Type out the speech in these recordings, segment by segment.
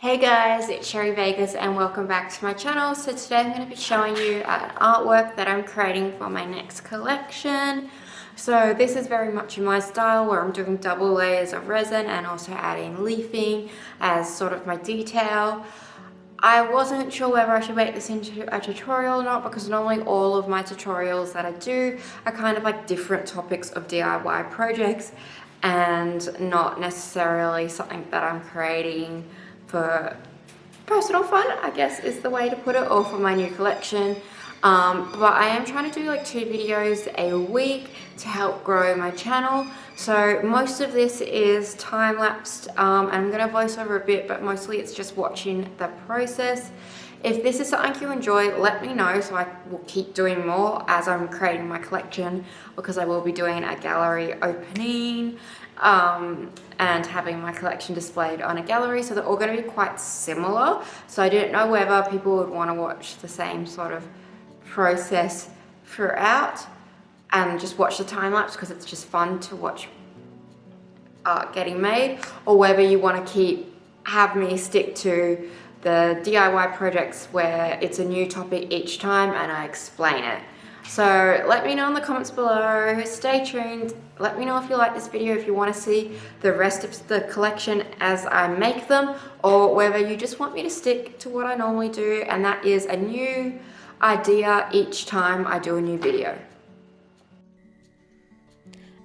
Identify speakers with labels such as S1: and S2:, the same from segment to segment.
S1: Hey guys, it's Sheri Vegas and welcome back to my channel. So today I'm going to be showing you an artwork that I'm creating for my next collection. So this is very much in my style where I'm doing double layers of resin and also adding leafing as sort of my detail. I wasn't sure whether I should make this into a tutorial or not because normally all of my tutorials that I do are kind of like different topics of DIY projects and not necessarily something that I'm creating for personal fun, I guess is the way to put it, or for my new collection. But I am trying to do like 2 videos a week to help grow my channel. So most of this is time-lapsed, and I'm going to voice over a bit, but mostly it's just watching the process. If this is something you enjoy, let me know so I will keep doing more as I'm creating my collection, because I will be doing a gallery opening and having my collection displayed on a gallery, so they're all going to be quite similar. So I didn't know whether people would want to watch the same sort of process throughout and just watch the time lapse because it's just fun to watch art getting made, or whether you want to have me stick to the DIY projects where it's a new topic each time and I explain it. So let me know in the comments below, stay tuned, let me know if you like this video, if you want to see the rest of the collection as I make them, or whether you just want me to stick to what I normally do, and that is a new idea each time I do a new video.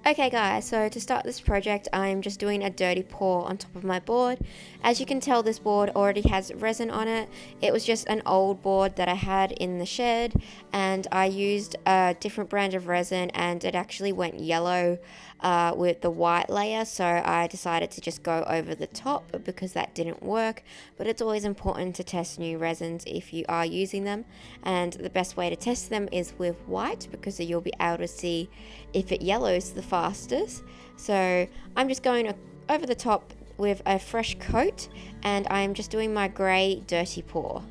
S2: Okay guys, so to start this project I'm just doing a dirty pour on top of my board. As you can tell, this board already has resin on it. It was just an old board that I had in the shed and I used a different brand of resin and it actually went yellow with the white layer, so I decided to just go over the top because that didn't work. But it's always important to test new resins if you are using them, and the best way to test them is with white because you'll be able to see if it yellows the fastest. So I'm just going over the top with a fresh coat and I'm just doing my grey dirty pour.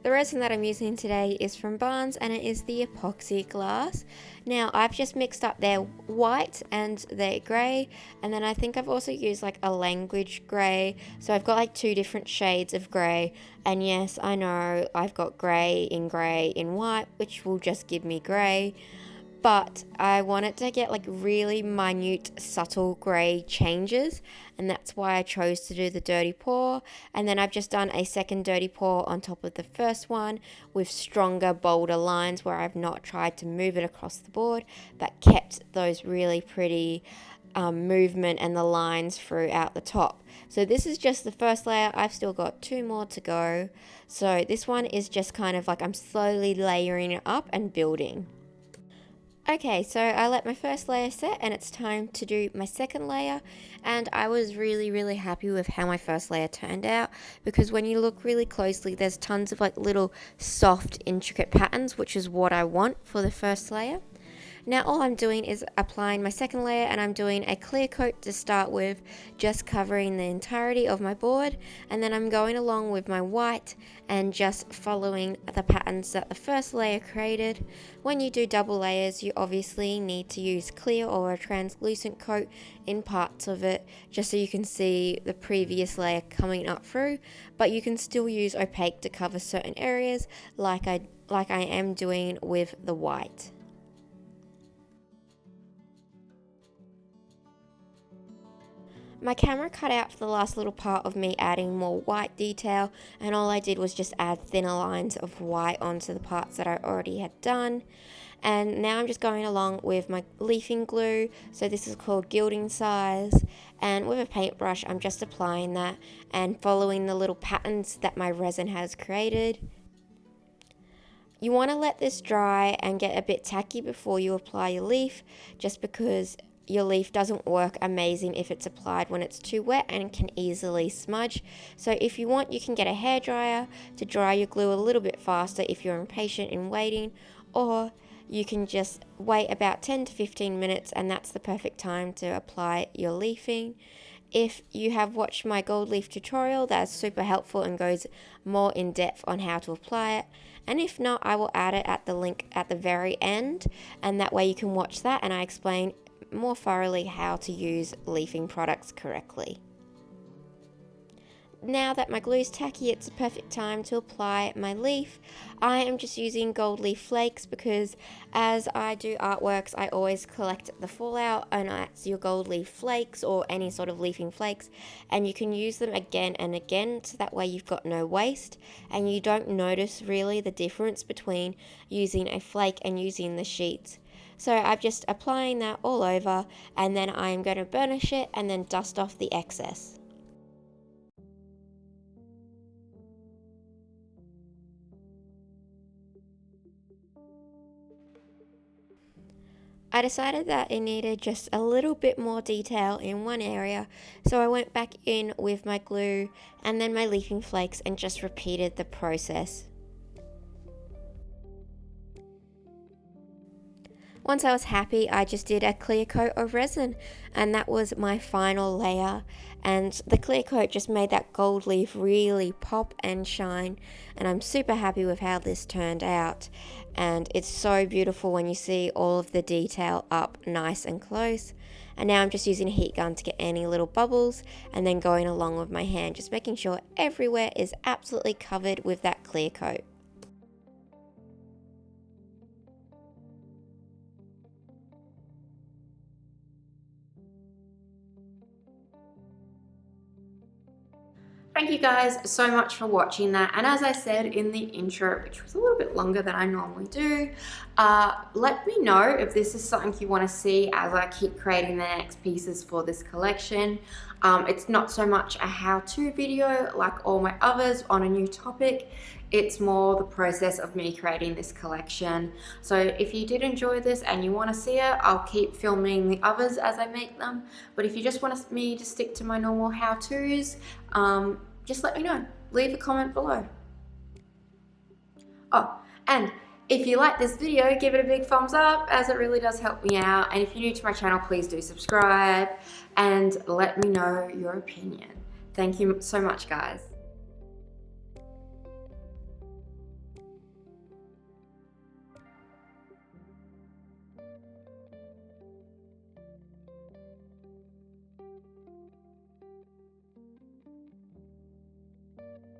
S2: The resin that I'm using today is from Barnes and it is the epoxy glass. Now I've just mixed up their white and their grey, and then I think I've also used like a language grey, so I've got like 2 different shades of grey. And yes, I know I've got grey in white, which will just give me grey, but I wanted to get like really minute subtle grey changes, and that's why I chose to do the dirty pour. And then I've just done a second dirty pour on top of the first one with stronger, bolder lines where I've not tried to move it across the board but kept those really pretty movement and the lines throughout the top. So this is just the first layer. I've still got 2 more to go, so this one is just kind of like I'm slowly layering it up and building. Okay, so I let my first layer set and it's time to do my second layer, and I was really happy with how my first layer turned out, because when you look really closely there's tons of like little soft intricate patterns, which is what I want for the first layer. Now all I'm doing is applying my second layer, and I'm doing a clear coat to start with, just covering the entirety of my board, and then I'm going along with my white and just following the patterns that the first layer created. When you do double layers you obviously need to use clear or a translucent coat in parts of it just so you can see the previous layer coming up through, but you can still use opaque to cover certain areas like I am doing with the white. My camera cut out for the last little part of me adding more white detail, and all I did was just add thinner lines of white onto the parts that I already had done. And now I'm just going along with my leafing glue, so this is called gilding size, and with a paintbrush I'm just applying that and following the little patterns that my resin has created. You want to let this dry and get a bit tacky before you apply your leaf, just because your leaf doesn't work amazing if it's applied when it's too wet and can easily smudge. So if you want, you can get a hairdryer to dry your glue a little bit faster if you're impatient in waiting, or you can just wait about 10 to 15 minutes and that's the perfect time to apply your leafing. If you have watched my gold leaf tutorial, that's super helpful and goes more in depth on how to apply it. And if not, I will add it at the link at the very end, and that way you can watch that and I explain more thoroughly how to use leafing products correctly. now that my glue is tacky, it's a perfect time to apply my leaf. I am just using gold leaf flakes because as I do artworks, I always collect the fallout, and that's your gold leaf flakes or any sort of leafing flakes, and you can use them again and again, so that way you've got no waste and you don't notice really the difference between using a flake and using the sheets. So I'm just applying that all over, and then I'm going to burnish it and then dust off the excess. I decided that it needed just a little bit more detail in one area, so I went back in with my glue and then my leafing flakes and just repeated the process. Once I was happy, I just did a clear coat of resin, and that was my final layer, and the clear coat just made that gold leaf really pop and shine, and I'm super happy with how this turned out. And it's so beautiful when you see all of the detail up nice and close. And now I'm just using a heat gun to get any little bubbles, and then going along with my hand, just making sure everywhere is absolutely covered with that clear coat.
S1: Thank you guys so much for watching that, and as I said in the intro, which was a little bit longer than I normally do, let me know if this is something you want to see as I keep creating the next pieces for this collection. It's not so much a how-to video like all my others on a new topic. It's more the process of me creating this collection. So if you did enjoy this and you want to see it, I'll keep filming the others as I make them. But if you just want me to stick to my normal how-tos, just let me know. Leave a comment below. Oh, and if you like this video, give it a big thumbs up, as it really does help me out. And if you're new to my channel, please do subscribe and let me know your opinion. Thank you so much, guys.